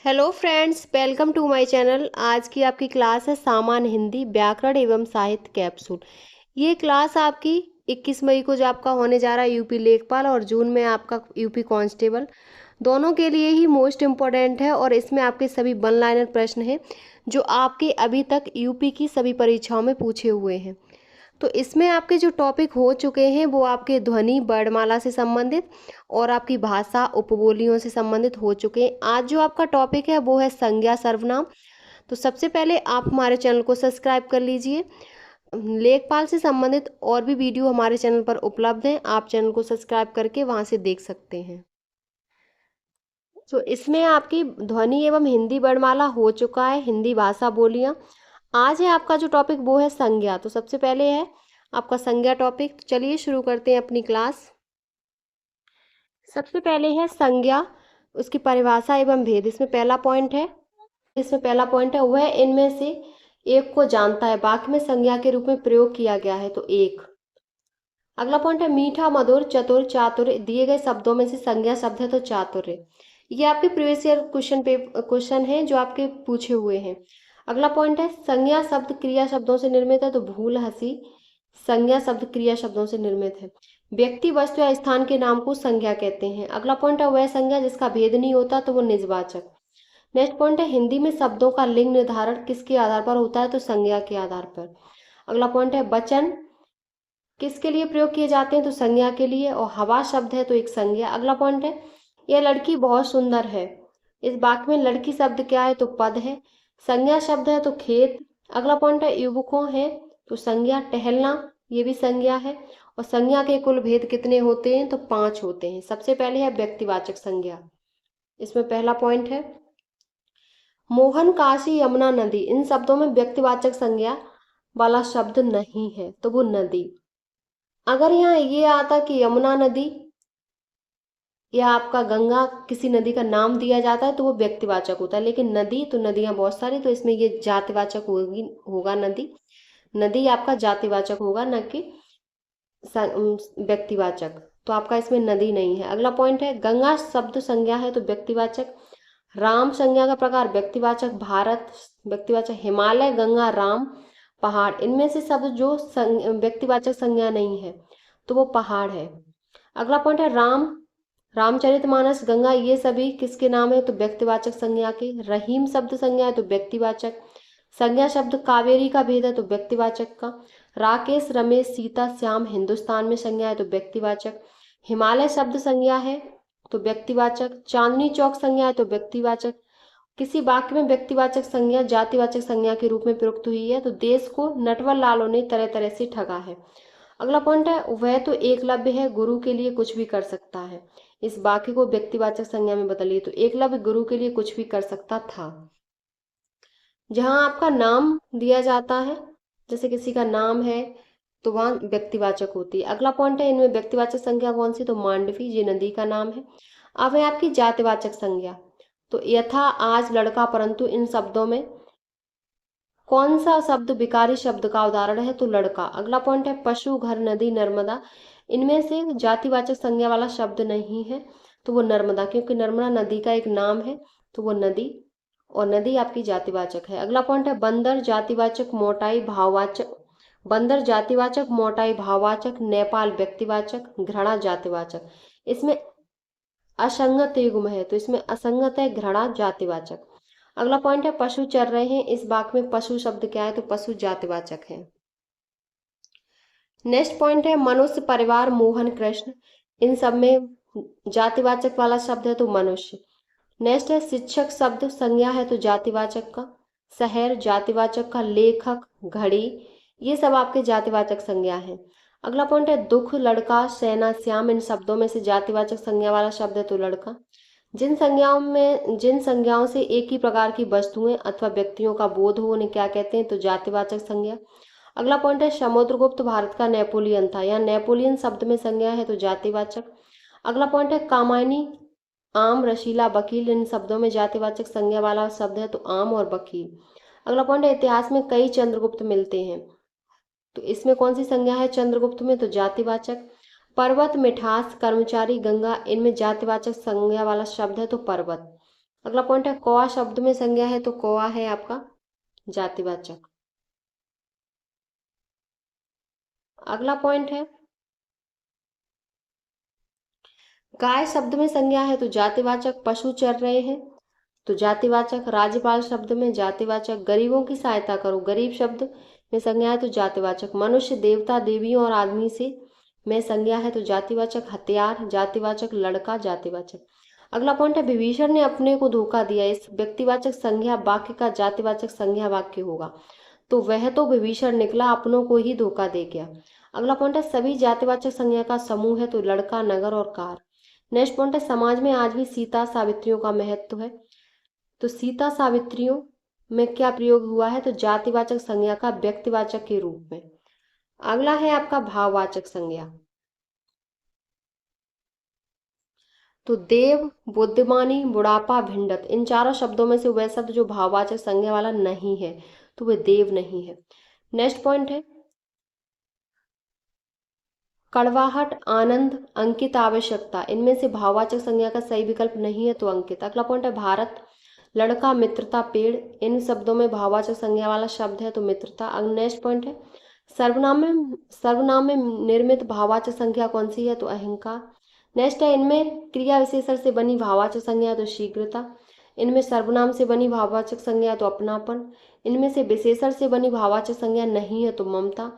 Hello friends, welcome to my channel. आज की आपकी क्लास है सामान्य हिंदी व्याकरण एवं साहित्य कैप्सूल। ये क्लास आपकी 21 मई को जो आपका होने जा रहा है यूपी लेखपाल और जून में आपका यूपी कांस्टेबल, दोनों के लिए ही मोस्ट इम्पोर्टेंट है। और इसमें आपके सभी वन लाइनर प्रश्न हैं जो आपके अभी तक यूपी की सभी परीक्षाओं में पूछे हुए हैं। तो इसमें आपके जो टॉपिक हो चुके हैं वो आपके ध्वनि वर्णमाला से संबंधित और आपकी भाषा उपबोलियों से संबंधित हो चुके हैं। आज जो आपका टॉपिक है वो है संज्ञा सर्वनाम। तो सबसे पहले आप हमारे चैनल को सब्सक्राइब कर लीजिए। लेखपाल से संबंधित और भी वीडियो हमारे चैनल पर उपलब्ध हैं, आप चैनल को सब्सक्राइब करके वहां से देख सकते हैं। तो इसमें आपकी ध्वनि एवं हिंदी वर्णमाला हो चुका है, हिंदी भाषा बोलियां। आज है आपका जो टॉपिक वो है संज्ञा। तो सबसे पहले है आपका संज्ञा टॉपिक। तो चलिए शुरू करते हैं अपनी क्लास। सबसे पहले है संज्ञा, उसकी परिभाषा एवं भेद। इसमें पहला पॉइंट है वह इनमें से एक को जानता है, बाकी में संज्ञा के रूप में प्रयोग किया गया है तो एक। अगला पॉइंट है मीठा, मधुर, चतुर, चातुर दिए गए शब्दों में से संज्ञा शब्द है तो चातुर्य। ये आपके प्रीवियस ईयर क्वेश्चन है जो आपके पूछे हुए हैं। अगला पॉइंट है संज्ञा शब्द क्रिया शब्दों से निर्मित है तो भूल, हंसी संज्ञा शब्द क्रिया शब्दों से निर्मित है। व्यक्ति, वस्तु या स्थान के नाम को संज्ञा कहते हैं। अगला पॉइंट है वह संज्ञा जिसका भेद नहीं होता तो वो निजवाचक। नेक्स्ट पॉइंट है हिंदी में शब्दों का लिंग निर्धारण किसके आधार पर होता है तो संज्ञा के आधार पर। अगला पॉइंट है वचन किसके लिए प्रयोग किए जाते हैं तो संज्ञा के लिए, और हवा शब्द है तो एक संज्ञा। अगला पॉइंट है यह लड़की बहुत सुंदर है। इस वाक्य में लड़की शब्द क्या है तो पद है। संज्ञा शब्द है तो खेत। अगला पॉइंट है युवकों है तो संज्ञा। टहलना ये भी संज्ञा है। और संज्ञा के कुल भेद कितने होते हैं तो 5 होते हैं। सबसे पहले है व्यक्तिवाचक संज्ञा। इसमें पहला पॉइंट है मोहन, काशी, यमुना, नदी। इन शब्दों में व्यक्तिवाचक संज्ञा वाला शब्द नहीं है तो वो नदी। अगर यहाँ ये आता कि यमुना नदी या आपका गंगा किसी नदी का नाम दिया जाता है तो वो व्यक्तिवाचक होता है, लेकिन नदी तो नदियां बहुत सारी, तो इसमें ये जातिवाचक होगा नदी। नदी आपका जातिवाचक होगा, न कि व्यक्तिवाचक। तो आपका इसमें नदी नहीं है। अगला पॉइंट है गंगा शब्द संज्ञा है तो व्यक्तिवाचक। राम संज्ञा का प्रकार व्यक्तिवाचक। भारत व्यक्तिवाचक। हिमालय, गंगा, राम, पहाड़ इनमें से शब्द जो व्यक्तिवाचक संज्ञा नहीं है तो वो पहाड़ है। अगला पॉइंट है राम, रामचरितमानस, गंगा ये सभी किसके नाम है तो व्यक्तिवाचक संज्ञा के। रहीम शब्द संज्ञा है तो व्यक्तिवाचक। संज्ञा शब्द कावेरी का भेद है तो व्यक्तिवाचक का। राकेश, रमेश, सीता, श्याम हिंदुस्तान में संज्ञा है तो व्यक्तिवाचक। हिमालय शब्द संज्ञा है तो व्यक्तिवाचक। चांदनी चौक संज्ञा है तो व्यक्तिवाचक। किसी वाक्य में व्यक्तिवाचक संज्ञा जातिवाचक संज्ञा के रूप में प्रयुक्त हुई है तो देश को नटवर लालों ने तरह तरह से ठगा है। अगला पॉइंट है वह तो एकलव्य है, गुरु के लिए कुछ भी कर सकता है। इस वाक्य को व्यक्तिवाचक संज्ञा में बदलिए तो एकलव्य गुरु के लिए कुछ भी कर सकता था। जहां आपका नाम दिया जाता है, जैसे किसी का नाम है तो वहां व्यक्तिवाचक होती है। अगला पॉइंट है इनमें व्यक्तिवाचक संज्ञा कौन सी तो मांडवी, ये नदी का नाम है। अब है आपकी जातिवाचक संज्ञा। तो यथा, आज, लड़का, परंतु इन शब्दों में कौन सा शब्द विकारी शब्द का उदाहरण है तो लड़का। अगला पॉइंट है पशु, घर, नदी, नर्मदा। इनमें से जातिवाचक संज्ञा वाला शब्द नहीं है तो वो नर्मदा, क्योंकि नर्मदा नदी का एक नाम है तो वो नदी, और नदी आपकी जातिवाचक है। अगला पॉइंट है बंदर जातिवाचक, मोटाई भाववाचक। बंदर जातिवाचक, मोटाई भाववाचक। नेपाल व्यक्तिवाचक, घृणा जातिवाचक। इसमें असंगत युग्म है तो इसमें असंगत है, घृणा जातिवाचक। अगला पॉइंट है पशु चर रहे हैं। इस वाक्य में पशु शब्द क्या है तो पशु जातिवाचक है। नेक्स्ट पॉइंट है मनुष्य, परिवार, मोहन, कृष्ण। इन सब में जातिवाचक वाला शब्द है तो मनुष्य। नेक्स्ट है शिक्षक शब्द संज्ञा है तो जातिवाचक का। शहर जातिवाचक का। लेखक, घड़ी ये सब आपके जातिवाचक संज्ञा है। अगला पॉइंट है दुख, लड़का, सेना, श्याम। इन शब्दों में से जातिवाचक संज्ञा वाला शब्द है तो लड़का। जिन संज्ञाओं से एक ही प्रकार की वस्तुएं अथवा व्यक्तियों का बोध हो उन्हें क्या कहते हैं तो जातिवाचक संज्ञा। अगला पॉइंट है समुद्रगुप्त भारत का नेपोलियन था। यहाँ नेपोलियन शब्द में संज्ञा है तो जातिवाचक। अगला पॉइंट है कामायनी, आम, रशीला, वकील। इन शब्दों में जातिवाचक संज्ञा वाला शब्द है तो आम और वकील। अगला पॉइंट है इतिहास में कई चंद्रगुप्त मिलते हैं तो इसमें कौन सी संज्ञा है चंद्रगुप्त में तो जातिवाचक। पर्वत, मिठास, कर्मचारी, गंगा। इनमें जातिवाचक संज्ञा वाला शब्द है तो पर्वत। अगला पॉइंट है कौआ शब्द में संज्ञा है तो कौआ है आपका जातिवाचक। अगला पॉइंट है गाय शब्द में संज्ञा है तो जातिवाचक, पशु चर रहे हैं तो जातिवाचक, राज्यपाल शब्द में जातिवाचक, गरीबों की सहायता करो गरीब शब्द में संज्ञा है तो जातिवाचक, मनुष्य देवता देवियों और आदमी से में संज्ञा है तो जातिवाचक, हथियार जातिवाचक, लड़का जातिवाचक। अगला पॉइंट है विभीषण ने अपने को धोखा दिया, इस व्यक्तिवाचक संज्ञा वाक्य का जातिवाचक संज्ञा वाक्य होगा तो वह तो विभीषण निकला, अपनों को ही धोखा दे गया। अगला पॉइंट है सभी जातिवाचक संज्ञा का समूह है तो लड़का, नगर और कार। नेक्स्ट पॉइंट है समाज में आज भी सीता सावित्रियों का महत्व है तो सीता सावित्रियों में क्या प्रयोग हुआ है तो जातिवाचक संज्ञा का व्यक्तिवाचक के रूप में। अगला है आपका भाववाचक संज्ञा तो देव, बुद्धिमानी, बुढ़ापा, भिंडत, इन चारों शब्दों में से वह शब्द जो भाववाचक संज्ञा वाला नहीं है तो वह देव नहीं है। नेक्स्ट पॉइंट है कड़वाहट, आनंद, अंकित, आवश्यकता, इनमें से भाववाचक संज्ञा का सही विकल्प नहीं है तो अंकित। अगला पॉइंट है भारत, लड़का, मित्रता, पेड़, इन शब्दों में भाववाचक संज्ञा वाला शब्द है तो मित्रता। नेक्स्ट पॉइंट है सर्वनाम में निर्मित भाववाचक संज्ञा कौन सी है तो अहंकार। नेक्स्ट है इनमें क्रिया विशेषण से बनी भाववाचक संज्ञा तो शीघ्रता, इनमें सर्वनाम से बनी भाववाचक संज्ञा तो अपनापन, इनमें से विशेषण से बनी भाववाचक संज्ञा नहीं है तो ममता,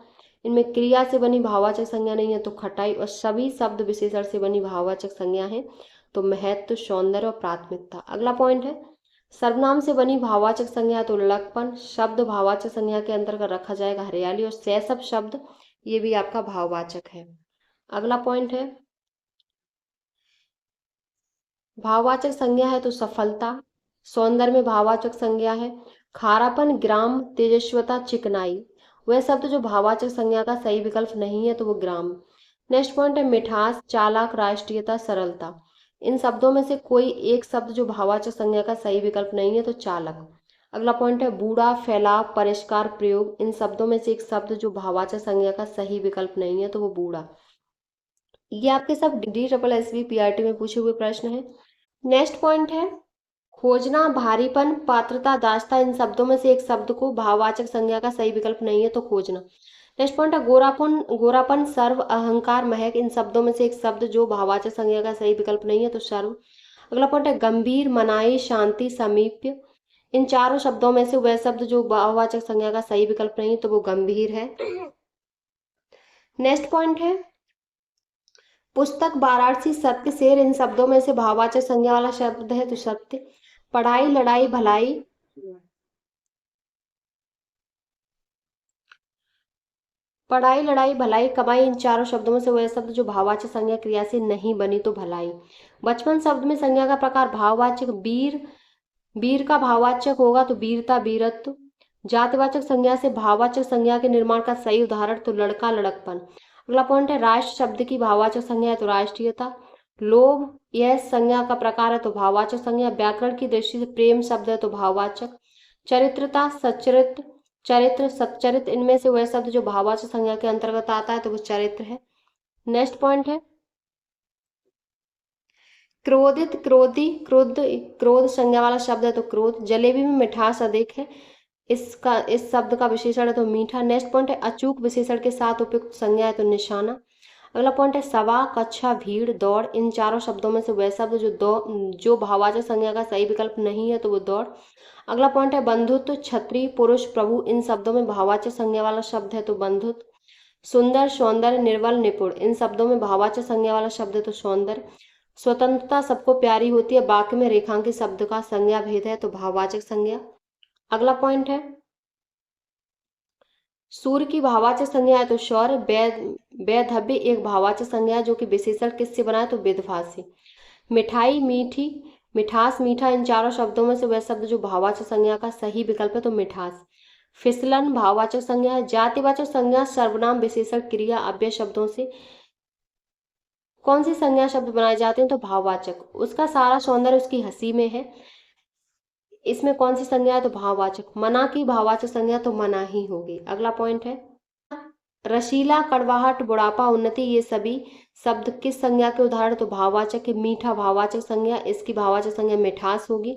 इनमें क्रिया से बनी भाववाचक संज्ञा नहीं है तो खटाई, और सभी शब्द विशेषण से बनी भाववाचक संज्ञा है तो महत्व, सौंदर्य और प्राथमिकता। अगला पॉइंट है सर्वनाम से बनी भाववाचक संज्ञा तो लड़कपन, शब्द भाववाचक संज्ञा के अंतर्गत रखा जाएगा हरियाली, और शैशव शब्द ये भी आपका भाववाचक है। अगला पॉइंट है भाववाचक संज्ञा है तो सफलता, सौंदर्य में भाववाचक संज्ञा है खारापन, ग्राम, तेजस्वता, चिकनाई, वह शब्द जो भाववाचक संज्ञा का सही विकल्प नहीं है तो वो ग्राम। नेक्स्ट पॉइंट है मिठास, चालाक, राष्ट्रीयता, सरलता, इन शब्दों में से कोई एक शब्द जो भाववाचक संज्ञा का सही विकल्प नहीं है तो चालक। अगला पॉइंट है बूढ़ा, फैलाव, परिष्कार, प्रयोग, इन शब्दों में से एक शब्द जो भाववाचक संज्ञा का सही विकल्प नहीं है तो वो बूढ़ा। ये आपके सब DSSB PRT में पूछे हुए प्रश्न है। नेक्स्ट पॉइंट है खोजना, भारीपन, पात्रता, दास्ता, इन शब्दों में से एक शब्द को भाववाचक संज्ञा का सही विकल्प नहीं है तो खोजना। नेक्स्ट पॉइंट है गोरापन, सर्व, अहंकार, महक, इन शब्दों में से एक शब्द जो भाववाचक संज्ञा का सही विकल्प नहीं है तो सर्व। अगला पॉइंट है गंभीर, मनाई, शांति, समीप्य, इन चारों शब्दों में से वह शब्द जो भाववाचक संज्ञा का सही विकल्प नहीं है तो वो गंभीर है। नेक्स्ट पॉइंट है पुस्तक, वाराणसी, सत्य, शेर, इन शब्दों में से भाववाचक संज्ञा वाला शब्द है तो सत्य। पढ़ाई, लड़ाई, भलाई, पढ़ाई, लड़ाई, भलाई, कमाई, इन चारों शब्दों में से वह शब्द जो भाववाचक संज्ञा क्रिया से नहीं बनी तो भलाई। बचपन शब्द में संज्ञा का प्रकार भाववाचक, वीर, वीर का भाववाचक होगा तो वीरता, वीरत्व। जातिवाचक संज्ञा से भाववाचक संज्ञा के निर्माण का सही उदाहरण तो लड़का, लड़कपन। अगला पॉइंट है राष्ट्र शब्द की भाववाचक संज्ञा है तो राष्ट्रीयता। लोभ, यह संज्ञा का प्रकार है तो भाववाचक संज्ञा। व्याकरण की दृष्टि से प्रेम शब्द है तो भाववाचक। चरित्रता, सच्चरित्र, चरित्र, सच्चरित्र, इनमें से वह शब्द जो भाववाचक संज्ञा के अंतर्गत आता है तो वो चरित्र है। नेक्स्ट पॉइंट है क्रोधित, क्रोधी, क्रोध, क्रोध संज्ञा वाला शब्द है तो क्रोध। जलेबी में मिठास अधिक है, इस शब्द का विशेषण है तो मीठा। नेक्स्ट पॉइंट है अचूक विशेषण के साथ उपयुक्त संज्ञा है तो निशाना। अगला पॉइंट है सभा, कक्षा, भीड़, दौड़, इन चारों शब्दों में से वह शब्द जो भाववाचक संज्ञा का सही विकल्प नहीं है तो वो दौड़। अगला पॉइंट है बंधुत्व, छत्री, पुरुष, प्रभु, इन शब्दों में भाववाचक संज्ञा वाला शब्द है तो बंधुत्व। सुंदर, सौंदर्य, निर्बल, निपुण, इन शब्दों में भाववाचक संज्ञा वाला शब्द है तो सौंदर्य। स्वतंत्रता सबको प्यारी होती है, वाक्य में रेखांकित शब्द का संज्ञा भेद है तो भाववाचक संज्ञा। अगला पॉइंट है सूर्य की भाववाचक संज्ञा है तो शौर्य। वैधव्य एक भाववाचक संज्ञा है जो कि विशेषण किससे बना है तो विधवा से। मिठाई, मीठी, मिठास, मीठा, इन चारों शब्दों में से वह शब्द जो भाववाचक संज्ञा का सही विकल्प है तो मिठास। फिसलन भाववाचक संज्ञा है। जातिवाचक संज्ञा सर्वनाम, विशेषण, क्रिया, अव्यय शब्दों से कौन सी संज्ञा शब्द बनाए जाते हैं तो भाववाचक। उसका सारा सौंदर्य उसकी हंसी में है, इसमें कौन सी संज्ञा है तो भाववाचक। मना की भाववाचक संज्ञा तो मना ही होगी। अगला पॉइंट है रसीला, कड़वाहट, बुढ़ापा, उन्नति, ये सभी शब्द किस संज्ञा के उदाहरण? तो भाववाचक है। मीठा, भाववाचक संज्ञा, इसकी भाववाचक संज्ञा मिठास होगी।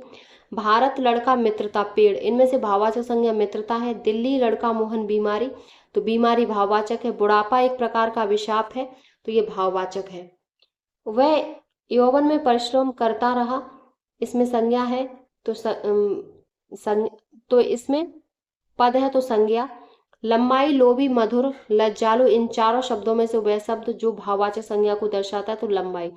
भारत, लड़का, मित्रता, पेड़, इनमें से भाववाचक संज्ञा मित्रता है। दिल्ली, लड़का, मोहन, बीमारी, तो बीमारी भाववाचक है। बुढ़ापा एक प्रकार का अभिशाप है, तो ये भाववाचक है। वह यौवन में परिश्रम करता रहा, इसमें संज्ञा है, तो तो इसमें पद है, तो संज्ञा। लंबाई, लोभी, मधुर, लज्जालु, इन चारों शब्दों में से वह शब्द जो भाववाचक संज्ञा को दर्शाता है, तो लंबाई।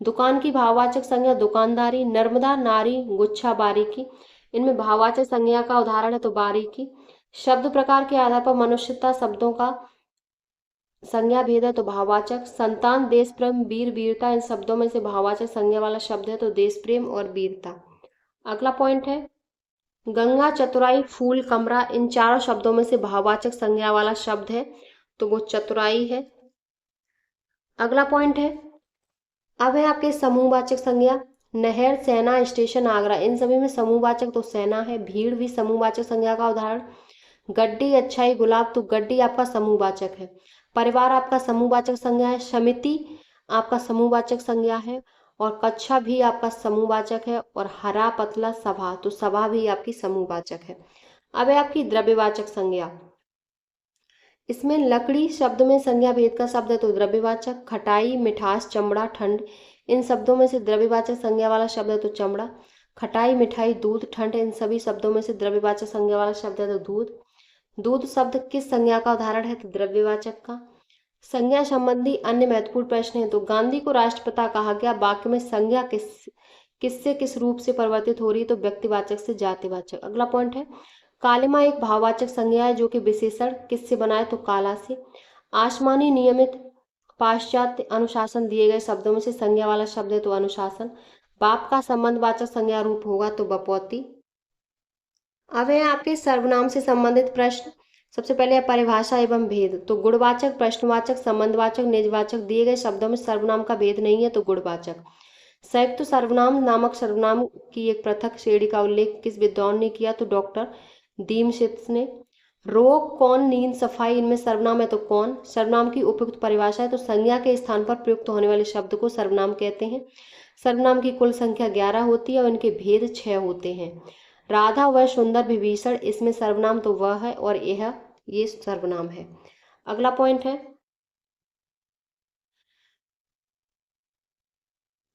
दुकान की भाववाचक संज्ञा दुकानदारी। नर्मदा, नारी, गुच्छा, बारीकी, इनमें भाववाचक संज्ञा का उदाहरण है, तो बारीकी। शब्द प्रकार के आधार पर मनुष्यता शब्दों का संज्ञा भेद है, तो भाववाचक। संतान, देश प्रेम, वीर, वीरता, इन शब्दों में से भाववाचक संज्ञा वाला शब्द है, तो देश प्रेम और वीरता। अगला पॉइंट है गंगा, चतुराई, फूल, कमरा, इन चारों शब्दों में से भाववाचक संज्ञा वाला शब्द है, तो वो चतुराई है। अगला पॉइंट है अब है आपके समूहवाचक संज्ञा। नहर, सेना, स्टेशन, आगरा, इन सभी में समूहवाचक तो सेना है। भीड़ भी समूहवाचक संज्ञा का उदाहरण। गड्डी, अच्छाई, गुलाब, तो गड्डी आपका समूहवाचक है। परिवार आपका समूहवाचक संज्ञा है। समिति आपका समूहवाचक संज्ञा है। और कक्षा भी आपका समूहवाचक है। और हरा, पतला, सभा, तो सभा भी आपकी समूहवाचक है। अब है आपकी द्रव्यवाचक संज्ञा। इसमें लकड़ी शब्द में संज्ञा भेद का शब्द है, तो द्रव्यवाचक। खटाई, मिठास, चमड़ा, ठंड, इन शब्दों में से द्रव्यवाचक संज्ञा वाला शब्द है, तो चमड़ा। खटाई, मिठाई, दूध, ठंड, इन सभी शब्दों में से द्रव्यवाचक संज्ञा वाला शब्द है, तो दूध। दूध शब्द किस संज्ञा का उदाहरण है? तो द्रव्यवाचक का। संज्ञा संबंधी अन्य महत्वपूर्ण प्रश्न है, तो गांधी को राष्ट्रपिता कहा गया, वाक्य में संज्ञा किससे किस रूप से परिवर्तित हो रही है? तो व्यक्तिवाचक से जातिवाचक। अगला पॉइंट है कालिमा एक भाववाचक संज्ञा है जो कि विशेषण किससे बना है? तो काला से। आसमानी, नियमित, पाश्चात्य, अनुशासन, दिए गए शब्दों में से संज्ञा वाला शब्द है, तो अनुशासन। बाप का संबंधवाचक संज्ञा रूप होगा, तो बपौती। अब है आपके सर्वनाम से संबंधित प्रश्न। सबसे पहले है परिभाषा एवं भेद। तो गुणवाचक, प्रश्नवाचक, संबंधवाचक, निजवाचक, दिए गए शब्दों में सर्वनाम का भेद नहीं है, तो गुणवाचक। संयुक्त सर्वनाम नामक सर्वनाम की एक पृथक श्रेणी का उल्लेख किस विद्वान ने किया? तो डॉक्टर दीमशित ने। रोग, कौन, नींद, सफाई, इनमें सर्वनाम है, तो कौन। सर्वनाम की उपयुक्त परिभाषा है, तो संज्ञा के स्थान पर प्रयुक्त होने वाले शब्द को सर्वनाम कहते हैं। सर्वनाम की कुल संख्या 11 होती है और इनके भेद 6 होते हैं। राधा, वह, सुंदर, विभीषण, इसमें सर्वनाम तो वह है और ये सर्वनाम है। अगला पॉइंट है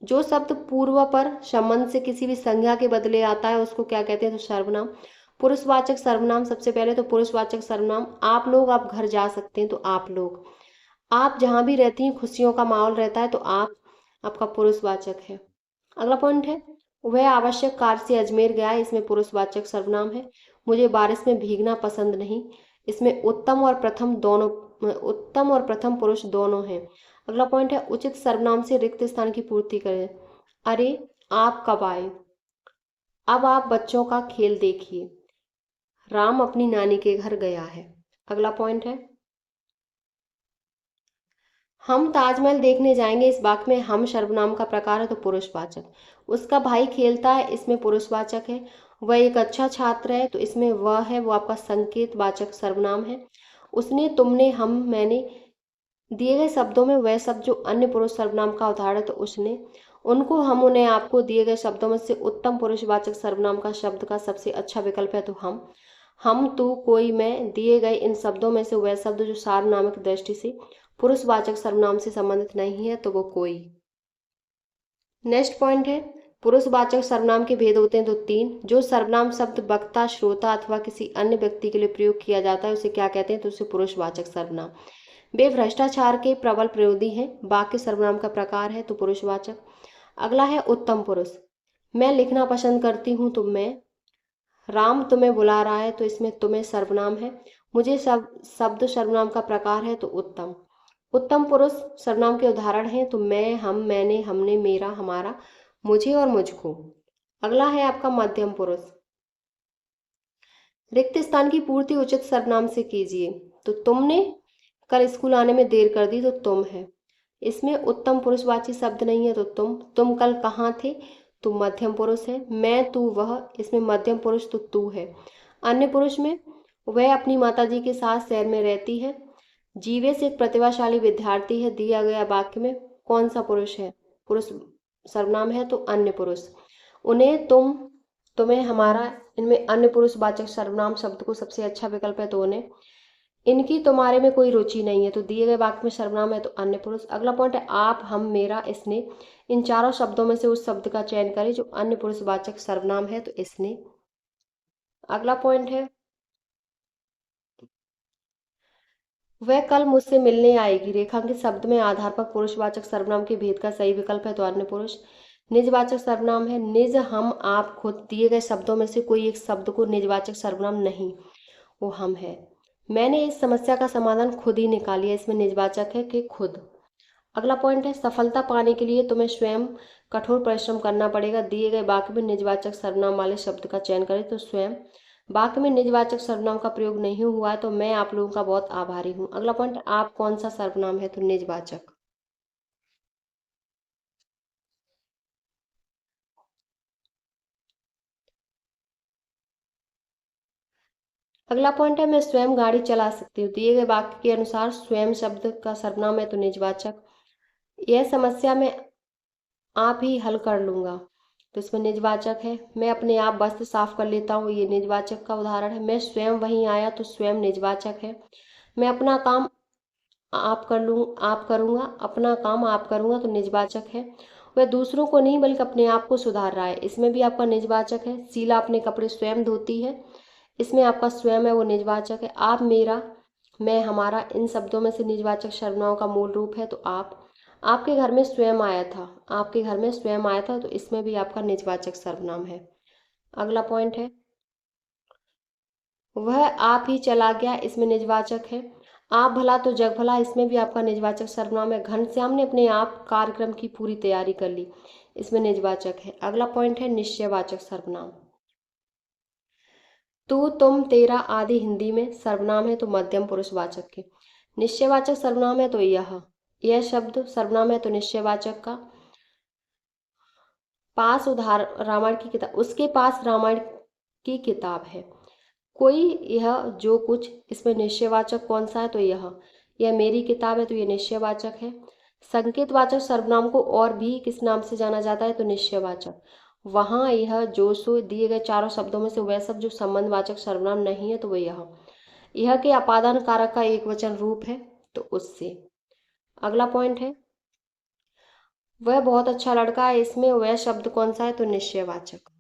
जो शब्द पूर्व पर संबंध से किसी भी संज्ञा के बदले आता है उसको क्या कहते हैं? तो सर्वनाम। पुरुषवाचक सर्वनाम। सबसे पहले तो पुरुषवाचक सर्वनाम आप लोग, आप घर जा सकते हैं, तो आप लोग। आप जहां भी रहती हैं खुशियों का माहौल रहता है, तो आप आपका पुरुषवाचक है। अगला पॉइंट है वह आवश्यक कार्य से अजमेर गया है, इसमें पुरुषवाचक सर्वनाम है। मुझे बारिश में भीगना पसंद नहीं, इसमें उत्तम और प्रथम पुरुष दोनों हैं। अगला पॉइंट है उचित सर्वनाम से रिक्त स्थान की पूर्ति करें। अरे, आप कब आए? अब आप बच्चों का खेल देखिए। राम अपनी नानी के घर गया है। अगला पॉइंट है हम ताजमहल देखने जाएंगे, इस वाक्य में हम सर्वनाम का प्रकार है, तो पुरुषवाचक। उसका भाई खेलता है, इसमें पुरुषवाचक है। वह एक अच्छा छात्र है, तो इसमें वह है वो आपका संकेतवाचक सर्वनाम है। उसने, तुमने, हम, मैंने, दिए गए शब्दों में वह शब्द जो अन्य पुरुष सर्वनाम का उदाहरण है, तो उसने। उनको, हम, उन्हें, आपको, दिए गए शब्दों में से उत्तम पुरुषवाचक सर्वनाम का शब्द का सबसे अच्छा विकल्प है, तो हम, तू, कोई, मैं, दिए गए इन शब्दों में से वह शब्द जो सार्वनामिक दृष्टि से पुरुषवाचक सर्वनाम से संबंधित नहीं है, तो वो कोई। नेक्स्ट पॉइंट है पुरुषवाचक सर्वनाम के भेद होते हैं, तो 3। जो सर्वनाम शब्द वक्ता, श्रोता अथवा किसी अन्य व्यक्ति के लिए प्रयोग किया जाता है उसे क्या कहते हैं? तो उसे पुरुषवाचक सर्वनाम। वे भ्रष्टाचार के प्रबल विरोधी हैं, वाक्य सर्वनाम का प्रकार है, तो पुरुषवाचक। अगला है उत्तम पुरुष। मैं लिखना पसंद करती हूँ, तो मैं। राम तुम्हें बुला रहा है, तो इसमें तुम्हें सर्वनाम है। मुझे शब्द सर्वनाम का प्रकार है, तो उत्तम। उत्तम पुरुष सर्वनाम के उदाहरण हैं, तो मैं, हम, मैंने, हमने, मेरा, हमारा, मुझे और मुझको। अगला है आपका मध्यम पुरुष। रिक्त स्थान की पूर्ति उचित सर्वनाम से कीजिए। तो तुमने कल स्कूल आने में देर कर दी, तो तुम है। इसमें उत्तम पुरुषवाची शब्द नहीं है, तो तुम कल कहाँ थे? तो मध्यम पुरुष है। मैं, तू, वह, इसमें मध्यम पुरुष तो तू है। अन्य पुरुष में वह अपनी माताजी के साथ शहर में रहती है। जीवेश एक प्रतिभाशाली विद्यार्थी है, दिया गया वाक्य में कौन सा पुरुष है? पुरुष सर्वनाम है तो अन्य पुरुष। उन्हें, तुम, तुम्हें, हमारा, इनमें अन्य पुरुषवाचक सर्वनाम शब्द को सबसे अच्छा विकल्प है तो उन्हें। इनकी, तुम्हारे में कोई रुचि नहीं है तो दिए गए वाक्य में सर्वनाम है तो अन्य पुरुष। अगला पॉइंट है आप, हम, मेरा, इसने। इन चारों शब्दों में से उस शब्द का चयन करें जो अन्य पुरुषवाचक सर्वनाम है तो इसने। अगला पॉइंट है वह कल मुझसे मिलने आएगी। रेखांकित शब्द में आधारपक पुरुषवाचक सर्वनाम के भेद का सही विकल्प है तो अन्य पुरुष। निजवाचक सर्वनाम है निज, हम, आप, खुद। दिए गए शब्दों में से कोई एक शब्द को निजवाचक सर्वनाम नहीं, वो हम है। मैंने इस समस्या का समाधान खुद ही निकालिया, इसमें निजवाचक है कि खुद। अगला पॉइंट है सफलता पाने के लिए तुम्हें स्वयं कठोर परिश्रम करना पड़ेगा। दिए गए वाक्य में निजवाचक सर्वनाम वाले शब्द का चयन करें तो स्वयं। वाक्य में निजवाचक सर्वनाम का प्रयोग नहीं हुआ है तो मैं आप लोगों का बहुत आभारी हूँ। अगला पॉइंट, आप कौन सा सर्वनाम है तो निजवाचक। अगला पॉइंट है मैं स्वयं गाड़ी चला सकती हूँ। दिए गए वाक्य के अनुसार स्वयं शब्द का सर्वनाम है तो निजवाचक। यह समस्या मैं आप ही हल कर लूंगा तो इसमें निजवाचक है। मैं अपने आप वस्त्र साफ कर लेता हूँ, ये निजवाचक का उदाहरण है। मैं स्वयं वहीं आया तो स्वयं निजवाचक है। मैं अपना काम आप करूँगा, अपना काम आप करूँगा तो निजवाचक है। वह दूसरों को नहीं बल्कि अपने आप को सुधार रहा है, इसमें भी आपका निजवाचक है। शीला अपने कपड़े स्वयं धोती है, इसमें आपका स्वयं है वो निजवाचक है। आप, मेरा, मैं, हमारा, इन शब्दों में से निजवाचक सर्वनामों का मूल रूप है तो आप। आपके घर में स्वयं आया था, आपके घर में स्वयं आया था तो इसमें भी आपका निजवाचक सर्वनाम है। अगला पॉइंट है वह आप ही चला गया, इसमें निजवाचक है। आप भला तो जग भला, इसमें भी आपका निजवाचक सर्वनाम है। घनश्याम ने अपने आप कार्यक्रम की पूरी तैयारी कर ली, इसमें निजवाचक है। अगला पॉइंट है निश्चयवाचक सर्वनाम। तू, तुम, तेरा आदि हिंदी में सर्वनाम है तो मध्यम पुरुषवाचक के। निश्चयवाचक सर्वनाम है तो यह शब्द सर्वनाम है तो निश्चयवाचक का। पास उधार रामायण की किताब, उसके पास रामायण की किताब है। कोई, यह, जो कुछ, इसमें निश्चयवाचक कौन सा है तो यह मेरी किताब है तो यह निश्चयवाचक है। संकेतवाचक सर्वनाम को और भी किस नाम से जाना जाता है तो निश्चयवाचक। वहाँ, यह, जो, सो। दिए गए चारों शब्दों में से वह शब्द जो संबंधवाचक सर्वनाम नहीं है तो वह यह के अपादान कारक का एक वचन रूप है तो उससे। अगला पॉइंट है वह बहुत अच्छा लड़का है, इसमें वह शब्द कौन सा है तो निश्चयवाचक।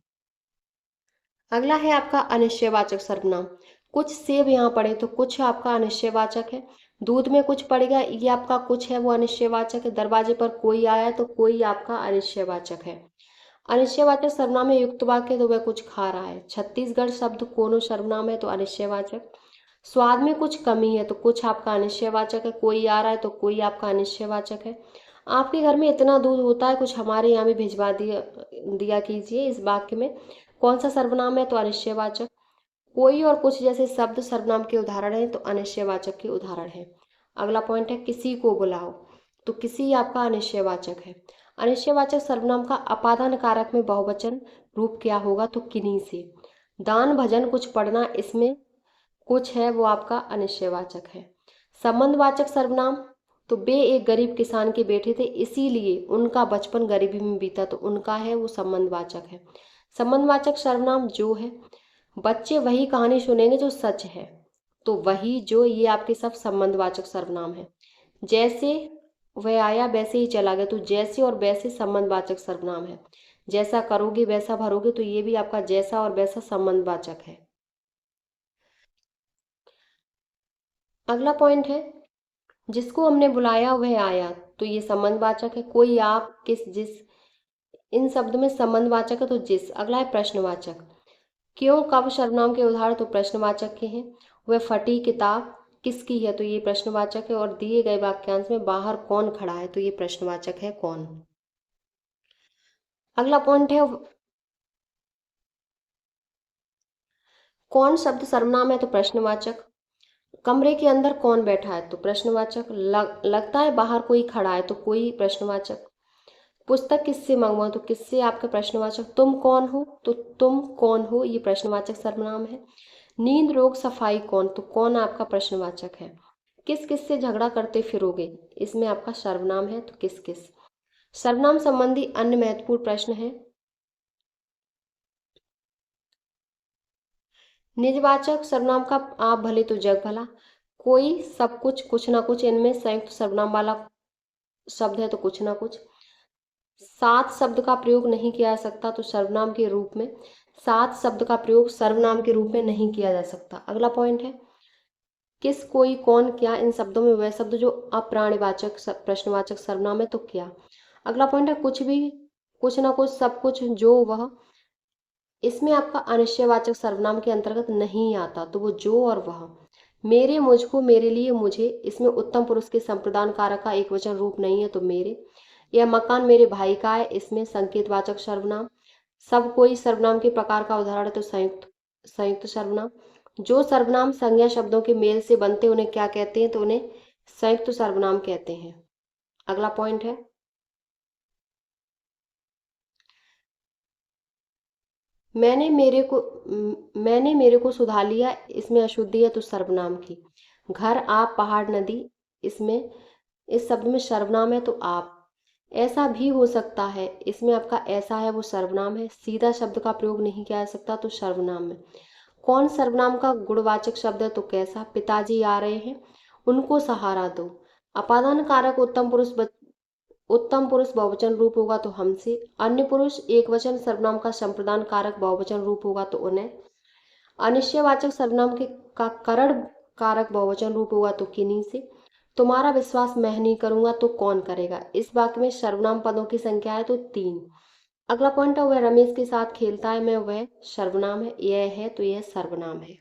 अगला है आपका अनिश्चयवाचक सर्वनाम। कुछ सेब यहाँ पड़े तो कुछ आपका अनिश्चयवाचक है। दूध में कुछ पड़ेगा, ये आपका कुछ है वो अनिश्चयवाचक है। दरवाजे पर कोई आया तो कोई आपका अनिश्चयवाचक है। अनिश्चयवाचक सर्वनाम में युक्त वाक्य तो वह कुछ खा रहा है। छत्तीसगढ़ शब्द कोनो सर्वनाम है तो अनिश्चयवाचक। स्वाद में कुछ कमी है तो कुछ आपका अनिश्चयवाचक है। कोई आ रहा है तो कोई आपका अनिश्चयवाचक है। आपके घर में इतना दूध होता है, कुछ हमारे यहाँ भी भिजवा दिया दिया कीजिए। इस वाक्य में कौन सा सर्वनाम है तो अनिश्चयवाचक। कोई और कुछ जैसे शब्द सर्वनाम के उदाहरण हैं तो अनिश्चयवाचक के उदाहरण हैं। अगला पॉइंट है किसी को बुलाओ तो किसी आपका अनिश्चयवाचक है। अनिश्चयवाचक सर्वनाम का अपादान कारक में बहुवचन रूप क्या होगा तो किन्हीं से। दान, भजन, कुछ पढ़ना, इसमें कुछ है वो आपका अनिश्चयवाचक है। संबंधवाचक सर्वनाम तो वे एक गरीब किसान के बेटे थे इसीलिए उनका बचपन गरीबी में बीता तो उनका है वो संबंधवाचक है। संबंधवाचक सर्वनाम जो है बच्चे वही कहानी सुनेंगे जो सच है तो वही, जो, ये आपके सब संबंधवाचक सर्वनाम है। जैसे वह आया वैसे ही चला गया तो जैसे और वैसे संबंधवाचक सर्वनाम है। जैसा करोगे वैसा भरोगे तो ये भी आपका जैसा और वैसा संबंधवाचक है। अगला पॉइंट है जिसको हमने बुलाया वह आया तो ये संबंधवाचक है। कोई, आप, किस, जिस, इन शब्द में संबंधवाचक है तो जिस। अगला है प्रश्नवाचक। क्यों, कब सर्वनाम के उदाहरण तो प्रश्नवाचक के हैं। वह फटी किताब किसकी है तो ये प्रश्नवाचक है। और दिए गए वाक्यांश में बाहर कौन खड़ा है तो ये प्रश्नवाचक है कौन। अगला पॉइंट है कौन शब्द सर्वनाम है तो प्रश्नवाचक। कमरे के अंदर कौन बैठा है तो प्रश्नवाचक। लगता है बाहर कोई खड़ा है तो कोई प्रश्नवाचक। पुस्तक किससे मंगवाऊं तो किससे आपका प्रश्नवाचक। तुम कौन हो तो तुम कौन हो ये प्रश्नवाचक सर्वनाम है। नींद, रोग, सफाई, कौन तो कौन आपका प्रश्नवाचक है। किस किस से झगड़ा करते फिरोगे, इसमें आपका सर्वनाम है तो किस किस। सर्वनाम संबंधी अन्य महत्वपूर्ण प्रश्न है। निजवाचक सर्वनाम का आप भले तो जग भला, कोई, सब कुछ, कुछ ना कुछ, इनमें संयुक्त सर्वनाम वाला शब्द है तो कुछ ना कुछ। सात शब्द का प्रयोग नहीं किया जा सकता तो सर्वनाम के रूप में, सात शब्द का प्रयोग सर्वनाम के रूप में नहीं किया जा सकता। अगला पॉइंट है किस, कोई, कौन, क्या, इन शब्दों में वह शब्द जो अप्राणीवाचक प्रश्नवाचक सर्वनाम है तो क्या। अगला पॉइंट है कुछ भी, कुछ ना कुछ, सब कुछ, जो, वह, इसमें आपका अनिश्चयवाचक सर्वनाम के अंतर्गत नहीं आता तो वो जो और वह। मेरे, मुझको, मेरे लिए, मुझे, इसमें उत्तम पुरुष के संप्रदान कारक का एक वचन रूप नहीं है तो मेरे। यह मकान मेरे भाई का है, इसमें संकेतवाचक सर्वनाम। सब कोई सर्वनाम के प्रकार का उदाहरण है तो संयुक्त संयुक्त सर्वनाम। जो सर्वनाम संज्ञा शब्दों के मेल से बनते हैं उन्हें क्या कहते हैं तो उन्हें संयुक्त सर्वनाम कहते हैं। अगला पॉइंट है मैंने मेरे को सुधा लिया, इसमें अशुद्धि है तो सर्वनाम की। घर, आप, पहाड़, नदी, इसमें इस शब्द में सर्वनाम है तो आप। ऐसा भी हो सकता है, इसमें आपका ऐसा है वो सर्वनाम है। सीधा शब्द का प्रयोग नहीं किया जा सकता तो सर्वनाम है। कौन सर्वनाम का गुणवाचक शब्द है तो कैसा। पिताजी आ रहे हैं, उनको सहारा दो। अपादान कारक उत्तम पुरुष बहुवचन रूप होगा तो हमसे। अन्य पुरुष एक वचन सर्वनाम का संप्रदान कारक बहुवचन रूप होगा तो उन्हें। अनिश्चयवाचक सर्वनाम के का करण कारक बहुवचन रूप होगा तो किन्हीं से। तुम्हारा विश्वास मैं नहीं करूंगा तो कौन करेगा। इस वाक्य में सर्वनाम पदों की संख्या है तो 3। अगला पॉइंट है वह रमेश के साथ खेलता है, मैं, वह सर्वनाम है, यह है तो यह सर्वनाम है।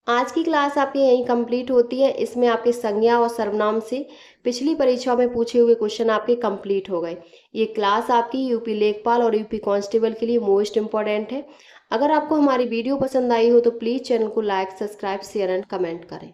आज की क्लास आपकी यहीं कंप्लीट होती है। इसमें आपके संज्ञा और सर्वनाम से पिछली परीक्षा में पूछे हुए क्वेश्चन आपके कंप्लीट हो गए। ये क्लास आपकी यूपी लेखपाल और यूपी कांस्टेबल के लिए मोस्ट इंपॉर्टेंट है। अगर आपको हमारी वीडियो पसंद आई हो तो प्लीज़ चैनल को like, subscribe, share and comment करें।